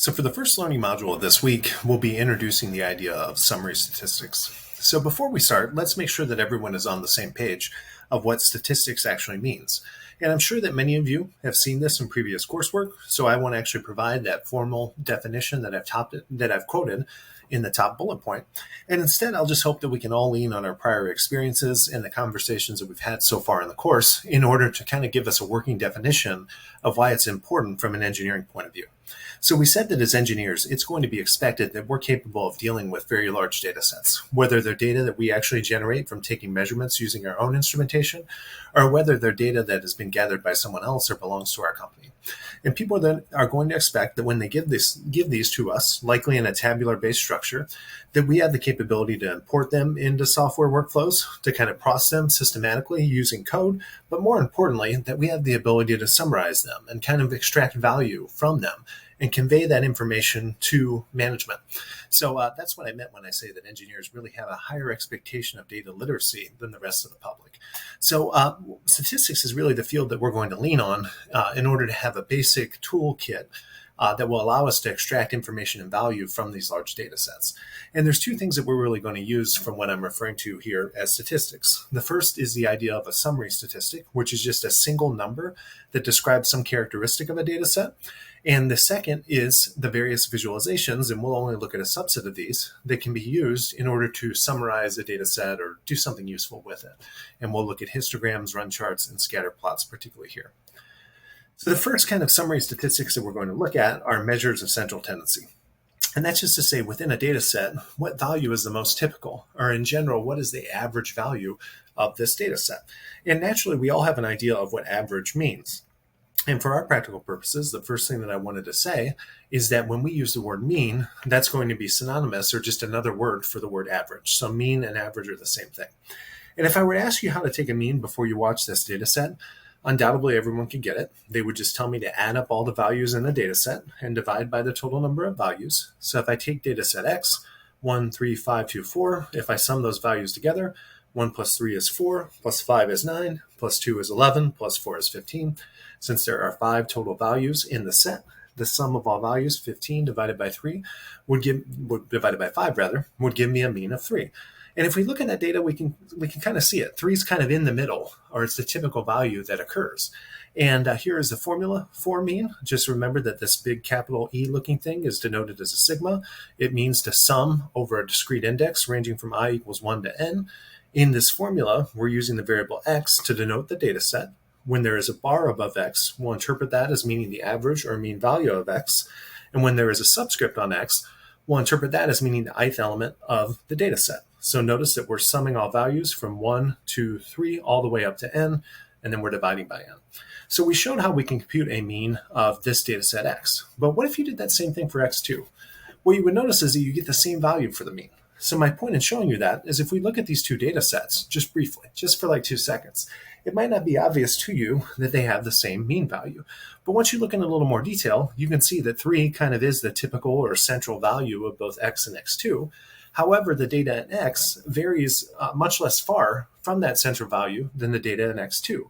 So for the first learning module of this week, we'll be introducing the idea of summary statistics. So before we start, let's make sure that everyone is on the same page of what statistics actually means. And I'm sure that many of you have seen this in previous coursework, so I won't actually provide that formal definition that I've quoted in the top bullet point. And instead, I'll just hope that we can all lean on our prior experiences and the conversations that we've had so far in the course in order to kind of give us a working definition of why it's important from an engineering point of view. So we said that as engineers, it's going to be expected that we're capable of dealing with very large data sets, whether they're data that we actually generate from taking measurements using our own instrumentation, or whether they're data that has been gathered by someone else or belongs to our company. And people then are going to expect that when they give these to us, likely in a tabular-based structure, that we have the capability to import them into software workflows, to kind of process them systematically using code, but more importantly, that we have the ability to summarize them and kind of extract value from them and convey that information to management. So that's what I meant when I say that engineers really have a higher expectation of data literacy than the rest of the public. So statistics is really the field that we're going to lean on in order to have a basic toolkit that will allow us to extract information and value from these large data sets. And there's two things that we're really going to use from what I'm referring to here as statistics. The first is the idea of a summary statistic, which is just a single number that describes some characteristic of a data set. And the second is the various visualizations, and we'll only look at a subset of these, that can be used in order to summarize a data set or do something useful with it. And we'll look at histograms, run charts, and scatter plots particularly here. So the first kind of summary statistics that we're going to look at are measures of central tendency. And that's just to say within a data set, what value is the most typical, or in general, what is the average value of this data set? And naturally, we all have an idea of what average means. And for our practical purposes, the first thing that I wanted to say is that when we use the word mean, that's going to be synonymous or just another word for the word average. So mean and average are the same thing. And if I were to ask you how to take a mean before you watch this data set, undoubtedly everyone could get it. They would just tell me to add up all the values in the data set and divide by the total number of values. So if I take data set X, 1, 3, 5, 2, 4, if I sum those values together, 1 plus 3 is 4, plus 5 is 9, plus 2 is 11, plus 4 is 15. Since there are 5 total values in the set, the sum of all values, 15 divided by 3, divided by 5 rather, would give me a mean of 3. And if we look at that data, we can kind of see it. 3 is kind of in the middle, or it's the typical value that occurs. And here is the formula for mean. Just remember that this big capital E looking thing is denoted as a sigma. It means to sum over a discrete index ranging from I equals 1 to n. In this formula, we're using the variable x to denote the data set. When there is a bar above x, we'll interpret that as meaning the average or mean value of x. And when there is a subscript on x, we'll interpret that as meaning the ith element of the data set. So notice that we're summing all values from 1 to 3 all the way up to n, and then we're dividing by n. So we showed how we can compute a mean of this data set x. But what if you did that same thing for x2? What you would notice is that you get the same value for the mean. So my point in showing you that is if we look at these two data sets, just briefly, just for like 2 seconds, it might not be obvious to you that they have the same mean value. But once you look in a little more detail, you can see that 3 kind of is the typical or central value of both x and x2. However, the data in x varies much less far from that central value than the data in x2.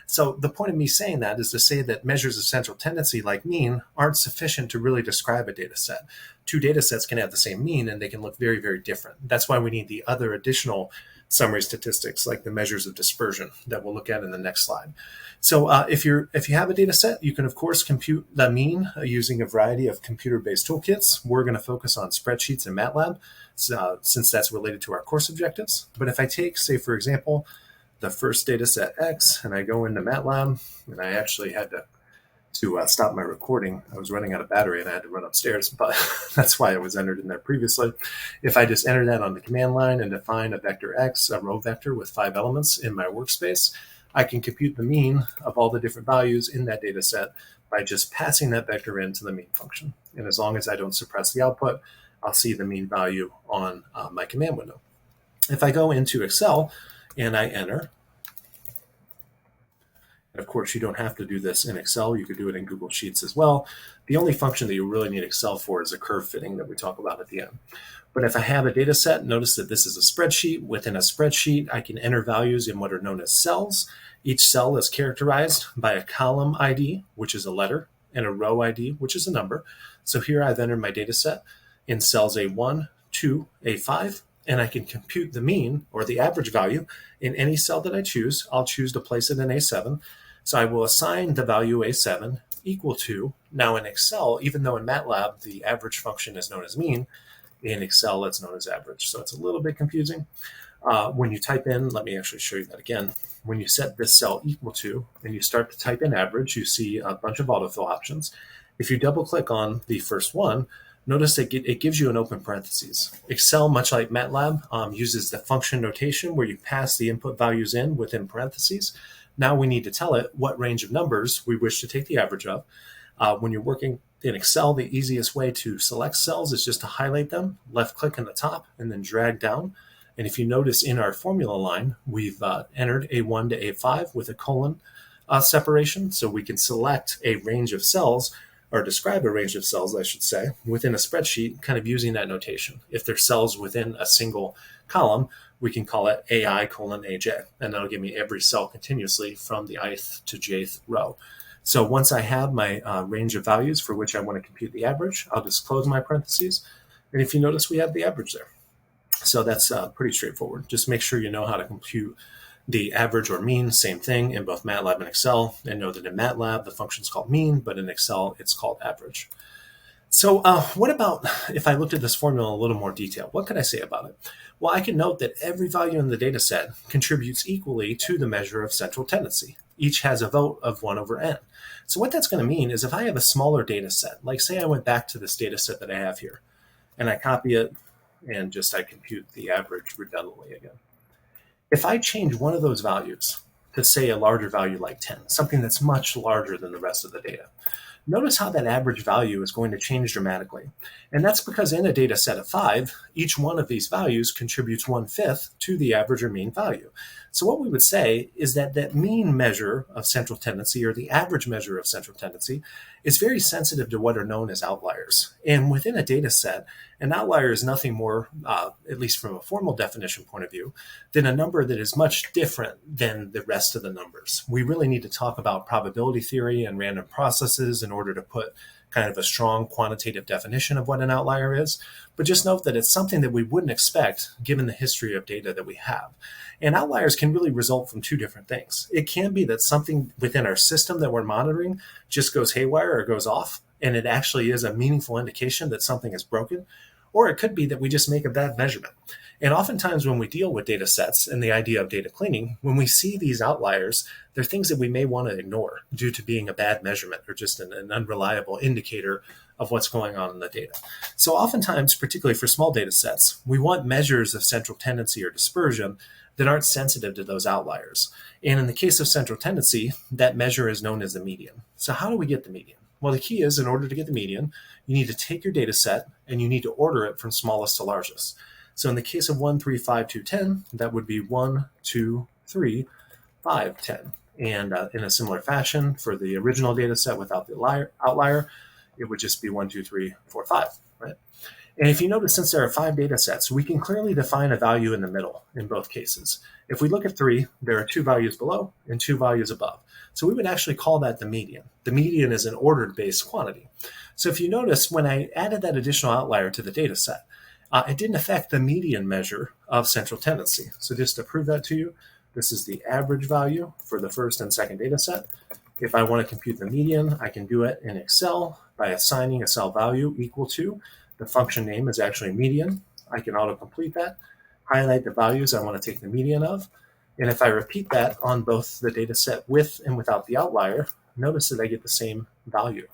So the point of me saying that is to say that measures of central tendency like mean aren't sufficient to really describe a data set. 2 data sets can have the same mean and they can look very, very different. That's why we need the other additional summary statistics like the measures of dispersion that we'll look at in the next slide. So if you have a data set, you can of course compute the mean using a variety of computer-based toolkits. We're going to focus on spreadsheets and MATLAB since that's related to our course objectives. But if I take, say for example, the first data set X and I go into MATLAB, and I actually had to stop my recording. I was running out of battery and I had to run upstairs, but that's why it was entered in there previously. If I just enter that on the command line and define a vector X, a row vector with 5 elements in my workspace, I can compute the mean of all the different values in that data set by just passing that vector into the mean function. And as long as I don't suppress the output, I'll see the mean value on my command window. If I go into Excel and I enter, and of course, you don't have to do this in Excel. You could do it in Google Sheets as well. The only function that you really need Excel for is a curve fitting that we talk about at the end. But if I have a data set, notice that this is a spreadsheet. Within a spreadsheet, I can enter values in what are known as cells. Each cell is characterized by a column ID, which is a letter, and a row ID, which is a number. So here I've entered my data set in cells A1, 2, A5, and I can compute the mean or the average value in any cell that I choose. I'll choose to place it in A7. So I will assign the value A7 equal to, now in Excel, even though in MATLAB the average function is known as mean, in Excel it's known as average. So it's a little bit confusing. When you type in, let me actually show you that again. When you set this cell equal to, and you start to type in average, you see a bunch of autofill options. If you double click on the first one, notice that it gives you an open parentheses. Excel, much like MATLAB, uses the function notation where you pass the input values in within parentheses. Now we need to tell it what range of numbers we wish to take the average of. When you're working in Excel, the easiest way to select cells is just to highlight them, left click on the top, and then drag down. And if you notice in our formula line, we've entered A1 to A5 with a colon separation, so we can select a range of cells, or describe a range of cells, I should say, within a spreadsheet, kind of using that notation. If they're cells within a single column, we can call it AI colon AJ, and that'll give me every cell continuously from the ith to jth row. So once I have my range of values for which I want to compute the average, I'll just close my parentheses. And if you notice, we have the average there. So that's pretty straightforward. Just make sure you know how to compute the average or mean, same thing in both MATLAB and Excel. And know that in MATLAB, the function is called mean, but in Excel, it's called average. So what about if I looked at this formula in a little more detail? What could I say about it? Well, I can note that every value in the data set contributes equally to the measure of central tendency. Each has a vote of 1 over n. So what that's going to mean is if I have a smaller data set, like say I went back to this data set that I have here, and I copy it, and just I compute the average redundantly again. If I change one of those values to say a larger value like 10, something that's much larger than the rest of the data, notice how that average value is going to change dramatically. And that's because in a data set of 5, each one of these values contributes 1/5 to the average or mean value. So what we would say is that that mean measure of central tendency, or the average measure of central tendency, is very sensitive to what are known as outliers. And within a data set, an outlier is nothing more, at least from a formal definition point of view, than a number that is much different than the rest of the numbers. We really need to talk about probability theory and random processes in order to put kind of a strong quantitative definition of what an outlier is. But just note that it's something that we wouldn't expect given the history of data that we have. And outliers can really result from two different things. It can be that something within our system that we're monitoring just goes haywire or goes off, and it actually is a meaningful indication that something is broken. Or it could be that we just make a bad measurement. And oftentimes when we deal with data sets and the idea of data cleaning, when we see these outliers, they're things that we may want to ignore due to being a bad measurement or just an unreliable indicator of what's going on in the data. So oftentimes, particularly for small data sets, we want measures of central tendency or dispersion that aren't sensitive to those outliers. And in the case of central tendency, that measure is known as the median. So how do we get the median? Well, the key is in order to get the median, you need to take your data set and you need to order it from smallest to largest. So in the case of 1, 3, 5, 2, 10, that would be 1, 2, 3, 5, 10. And in a similar fashion, for the original data set without the outlier, it would just be 1, 2, 3, 4, 5, right? And if you notice, since there are 5 data sets, we can clearly define a value in the middle in both cases. If we look at 3, there are 2 values below and 2 values above. So we would actually call that the median. The median is an ordered-based quantity. So if you notice, when I added that additional outlier to the data set, it didn't affect the median measure of central tendency. So just to prove that to you, this is the average value for the first and second data set. If I want to compute the median, I can do it in Excel by assigning a cell value equal to. The function name is actually median. I can autocomplete that, highlight the values I want to take the median of. And if I repeat that on both the data set with and without the outlier, notice that I get the same value.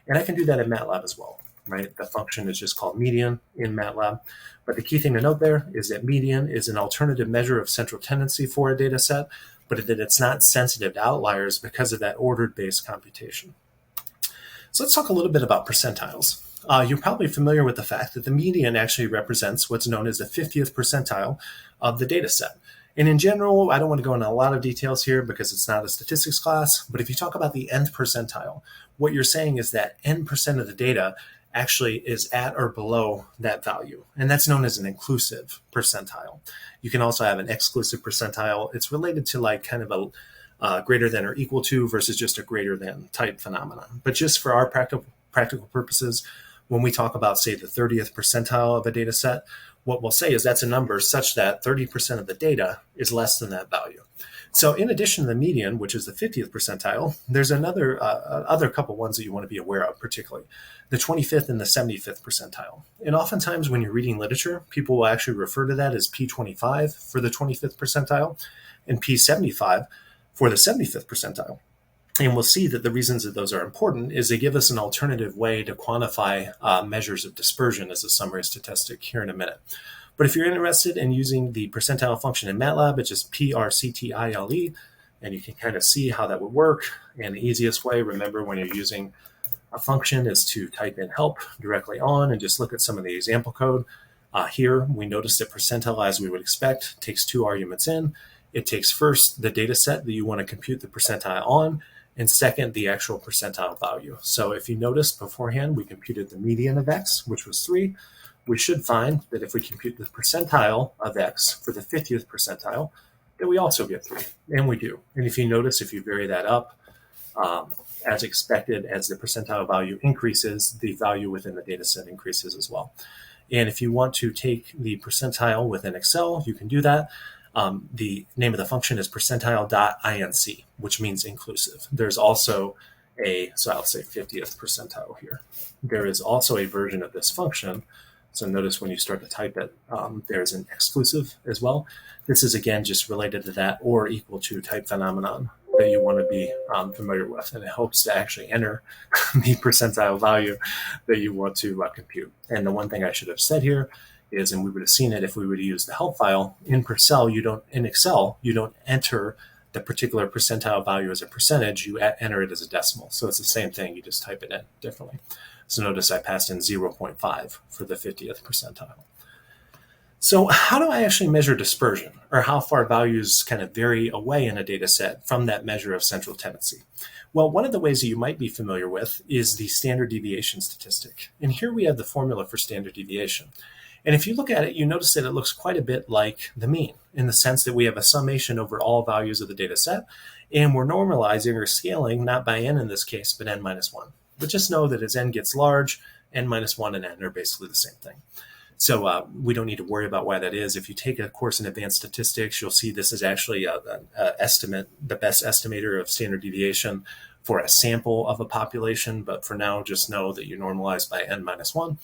And I can do that in MATLAB as well, right? The function is just called median in MATLAB. But the key thing to note there is that median is an alternative measure of central tendency for a data set, but that it's not sensitive to outliers because of that ordered-based computation. So let's talk a little bit about percentiles. You're probably familiar with the fact that the median actually represents what's known as the 50th percentile of the data set. And in general, I don't want to go into a lot of details here because it's not a statistics class, but if you talk about the nth percentile, what you're saying is that n% of the data actually is at or below that value. And that's known as an inclusive percentile. You can also have an exclusive percentile. It's related to like kind of greater than or equal to versus just a greater than type phenomenon. But just for our practical purposes, when we talk about, say, the 30th percentile of a data set, what we'll say is that's a number such that 30% of the data is less than that value. So in addition to the median, which is the 50th percentile, there's other couple ones that you want to be aware of, particularly the 25th and the 75th percentile. And oftentimes when you're reading literature, people will actually refer to that as P25 for the 25th percentile and P75 for the 75th percentile. And we'll see that the reasons that those are important is they give us an alternative way to quantify measures of dispersion as a summary statistic here in a minute. But if you're interested in using the percentile function in MATLAB, it's just PRCTILE, and you can kind of see how that would work. And the easiest way, remember, when you're using a function is to type in help directly on and just look at some of the example code. Here, we notice that percentile, as we would expect, takes two arguments in. It takes first the data set that you want to compute the percentile on, and second, the actual percentile value. So if you notice beforehand, we computed the median of x, which was 3. We should find that if we compute the percentile of x for the 50th percentile, that we also get 3, and we do. And if you notice, if you vary that up, as expected, as the percentile value increases, the value within the data set increases as well. And if you want to take the percentile within Excel, you can do that. The name of the function is percentile.inc, which means inclusive. There's also so I'll say 50th percentile here. There is also a version of this function. So notice when you start to type it, there's an exclusive as well. This is, again, just related to that or equal to type phenomenon that you want to be familiar with. And it helps to actually enter the percentile value that you want to compute. And the one thing I should have said here is, and we would have seen it if we were to use the help file, in Excel, you don't enter the particular percentile value as a percentage, you enter it as a decimal. So it's the same thing, you just type it in differently. So notice I passed in 0.5 for the 50th percentile. So how do I actually measure dispersion, or how far values kind of vary away in a data set from that measure of central tendency? Well, one of the ways that you might be familiar with is the standard deviation statistic. And here we have the formula for standard deviation. And if you look at it, you notice that it looks quite a bit like the mean, in the sense that we have a summation over all values of the data set, and we're normalizing or scaling, not by n in this case, but n minus 1. But just know that as n gets large, n minus 1 and n are basically the same thing. So we don't need to worry about why that is. If you take a course in advanced statistics, you'll see this is actually the best estimator of standard deviation for a sample of a population. But for now, just know that you normalize by n minus 1.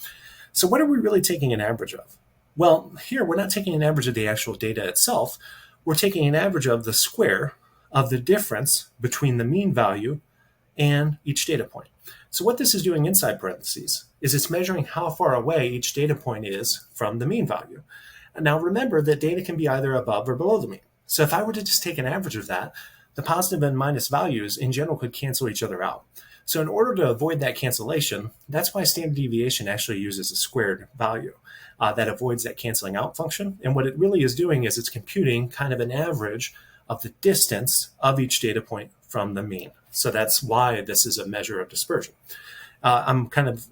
So what are we really taking an average of? Well, here we're not taking an average of the actual data itself. We're taking an average of the square of the difference between the mean value and each data point. So what this is doing inside parentheses is it's measuring how far away each data point is from the mean value. And now remember that data can be either above or below the mean. So if I were to just take an average of that, the positive and minus values in general could cancel each other out. So in order to avoid that cancellation, that's why standard deviation actually uses a squared value that avoids that canceling out function. And what it really is doing is it's computing kind of an average of the distance of each data point from the mean. So that's why this is a measure of dispersion. I'm kind of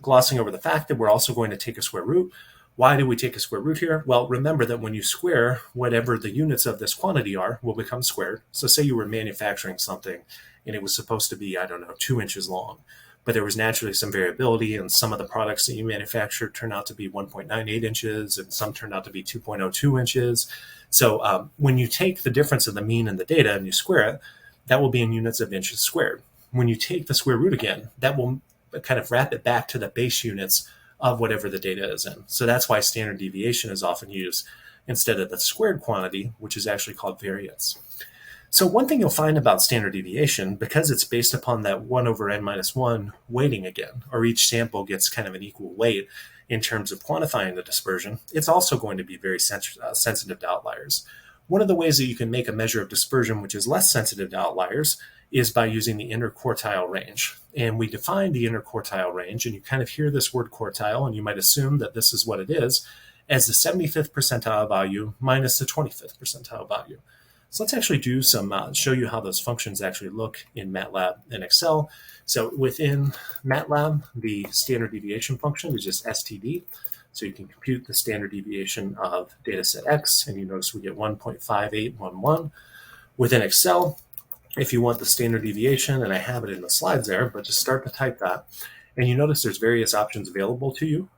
glossing over the fact that we're also going to take a square root. Why do we take a square root here? Well, remember that when you square, whatever the units of this quantity are will become squared. So say you were manufacturing something and it was supposed to be, 2 inches long, but there was naturally some variability, and some of the products that you manufactured turned out to be 1.98 inches and some turned out to be 2.02 inches. So when you take the difference of the mean and the data and you square it, that will be in units of inches squared. When you take the square root again, that will kind of wrap it back to the base units of whatever the data is in. So that's why standard deviation is often used instead of the squared quantity, which is actually called variance. So one thing you'll find about standard deviation, because it's based upon that 1 over n minus 1 weighting again, or each sample gets kind of an equal weight in terms of quantifying the dispersion, it's also going to be very sensitive to outliers. One of the ways that you can make a measure of dispersion which is less sensitive to outliers is by using the interquartile range. And we define the interquartile range, and you kind of hear this word quartile, and you might assume that this is what it is, as the 75th percentile value minus the 25th percentile value. So let's actually do some, show you how those functions actually look in MATLAB and Excel. So within MATLAB, the standard deviation function is just STD. So you can compute the standard deviation of dataset X, and you notice we get 1.5811. Within Excel, if you want the standard deviation, and I have it in the slides there, but just start to type that. And you notice there's various options available to you,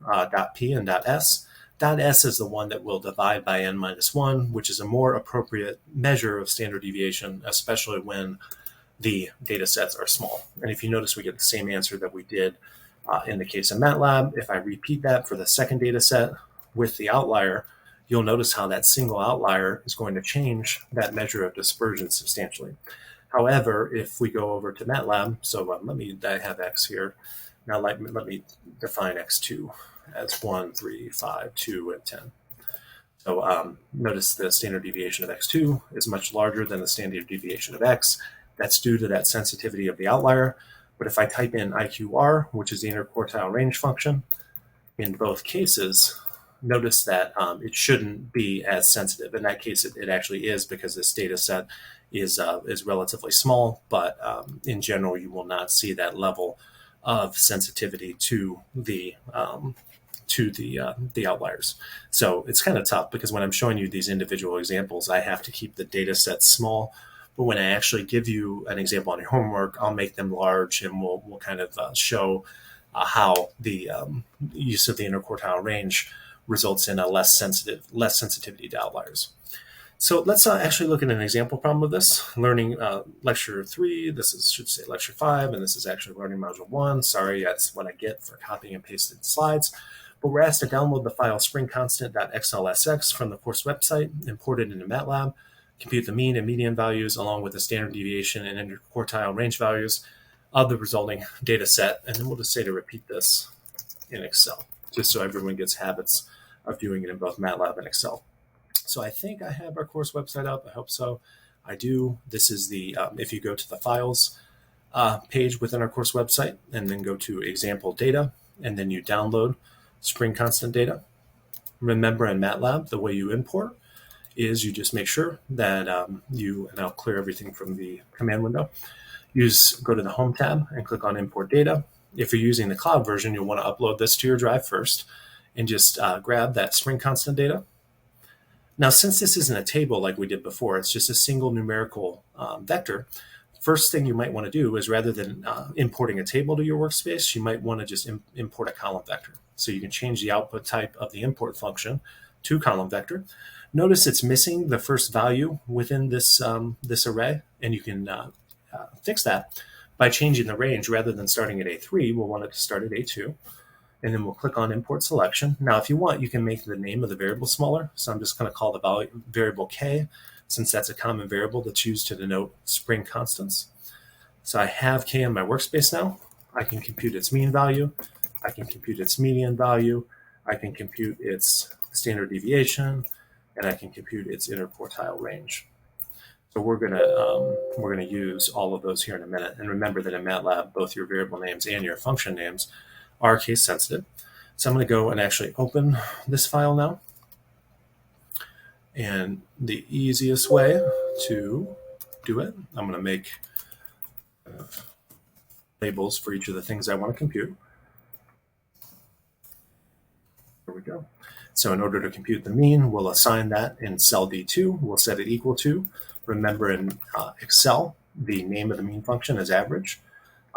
.p and .s. .s is the one that will divide by n minus 1, which is a more appropriate measure of standard deviation, especially when the data sets are small. And if you notice, we get the same answer that we did in the case of MATLAB. If I repeat that for the second data set with the outlier, you'll notice how that single outlier is going to change that measure of dispersion substantially. However, if we go over to MATLAB, so I have x here. Now let me define x2 as 1, 3, 5, 2, and 10. So notice the standard deviation of x2 is much larger than the standard deviation of x. That's due to that sensitivity of the outlier. But if I type in IQR, which is the interquartile range function, in both cases, notice that it shouldn't be as sensitive. In that case, it actually is, because this data set is relatively small, but in general, you will not see that level of sensitivity to the outliers. So it's kind of tough, because when I'm showing you these individual examples, I have to keep the data sets small. But when I actually give you an example on your homework, I'll make them large, and we'll kind of show how the use of the interquartile range results in a less sensitivity to outliers. So let's actually look at an example problem of this. Learning lecture 3, should say lecture 5, and this is actually learning module 1. Sorry, that's what I get for copying and pasting slides. But we're asked to download the file springconstant.xlsx from the course website, import it into MATLAB, compute the mean and median values along with the standard deviation and interquartile range values of the resulting data set. And then we'll just say to repeat this in Excel, just so everyone gets habits of doing it in both MATLAB and Excel. So I think I have our course website up. I hope so. I do. This is the, if you go to the files page within our course website, and then go to example data, and then you download Spring Constant data. Remember, in MATLAB, the way you import is you just make sure that and I'll clear everything from the command window. Go to the Home tab and click on Import Data. If you're using the cloud version, you'll want to upload this to your drive first, and just grab that Spring Constant data. Now, since this isn't a table like we did before, it's just a single numerical vector, first thing you might want to do is, rather than importing a table to your workspace, you might want to just import a column vector. So you can change the output type of the import function to column vector. Notice it's missing the first value within this array, and you can fix that by changing the range. Rather than starting at A3, we'll want it to start at A2. And then we'll click on Import Selection. Now, if you want, you can make the name of the variable smaller. So I'm just going to call the variable K, since that's a common variable that's used to denote spring constants. So I have K in my workspace now. I can compute its mean value. I can compute its median value. I can compute its standard deviation, and I can compute its interquartile range. So we're gonna use all of those here in a minute. And remember that in MATLAB, both your variable names and your function names are case sensitive. So I'm going to go and actually open this file now. And the easiest way to do it, I'm going to make labels for each of the things I want to compute. There we go. So in order to compute the mean, we'll assign that in cell D2. We'll set it equal to, remember in Excel, the name of the mean function is average.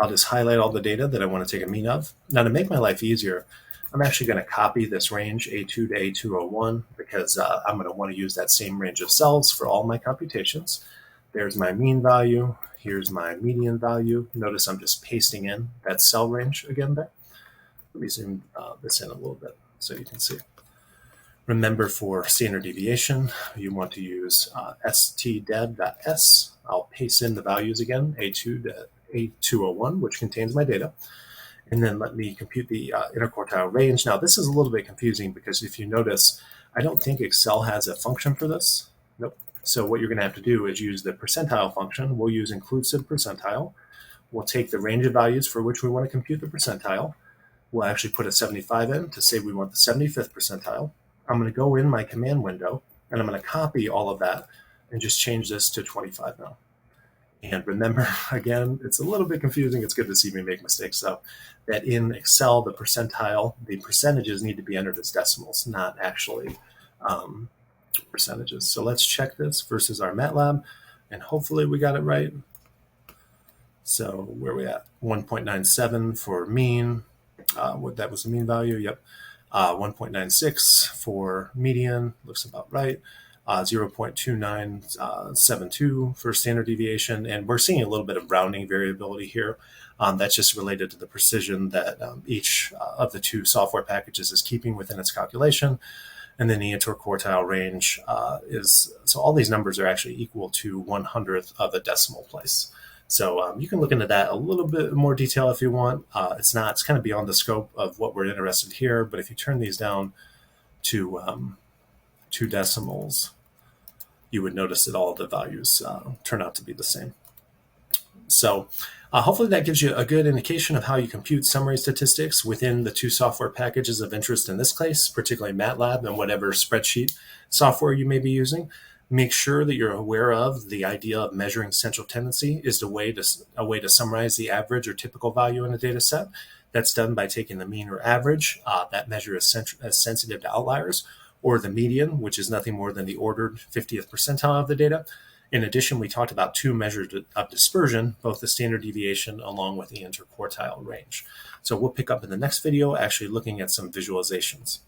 I'll just highlight all the data that I want to take a mean of. Now, to make my life easier, I'm actually going to copy this range A2 to A201, because I'm going to want to use that same range of cells for all my computations. There's my mean value. Here's my median value. Notice I'm just pasting in that cell range again there. Let me zoom this in a little bit so you can see. Remember, for standard deviation, you want to use stdev.s. I'll paste in the values again, A2 to A201, which contains my data. And then let me compute the interquartile range. Now, this is a little bit confusing, because if you notice, I don't think Excel has a function for this. Nope. So what you're going to have to do is use the percentile function. We'll use inclusive percentile. We'll take the range of values for which we want to compute the percentile. We'll actually put a 75 in to say we want the 75th percentile. I'm going to go in my command window, and I'm going to copy all of that and just change this to 25 now. And remember, again, it's a little bit confusing. It's good to see me make mistakes, so that in Excel, the percentages need to be entered as decimals, not actually percentages. So let's check this versus our MATLAB. and hopefully we got it right. So where are we at? 1.97 for mean. That was the mean value. Yep. 1.96 for median. Looks about right. 0.2972 for standard deviation. And we're seeing a little bit of rounding variability here. That's just related to the precision that each of the two software packages is keeping within its calculation. And then the interquartile range so all these numbers are actually equal to 1/100th of a decimal place. So you can look into that a little bit more detail if you want. It's kind of beyond the scope of what we're interested here, but if you turn these down to 2 decimals, you would notice that all of the values turn out to be the same. So hopefully that gives you a good indication of how you compute summary statistics within the two software packages of interest in this case, particularly MATLAB and whatever spreadsheet software you may be using. Make sure that you're aware of the idea of measuring central tendency is a way to summarize the average or typical value in a data set. That's done by taking the mean or average. That measure is sensitive to outliers, or the median, which is nothing more than the ordered 50th percentile of the data. In addition, we talked about 2 measures of dispersion, both the standard deviation along with the interquartile range. So we'll pick up in the next video actually looking at some visualizations.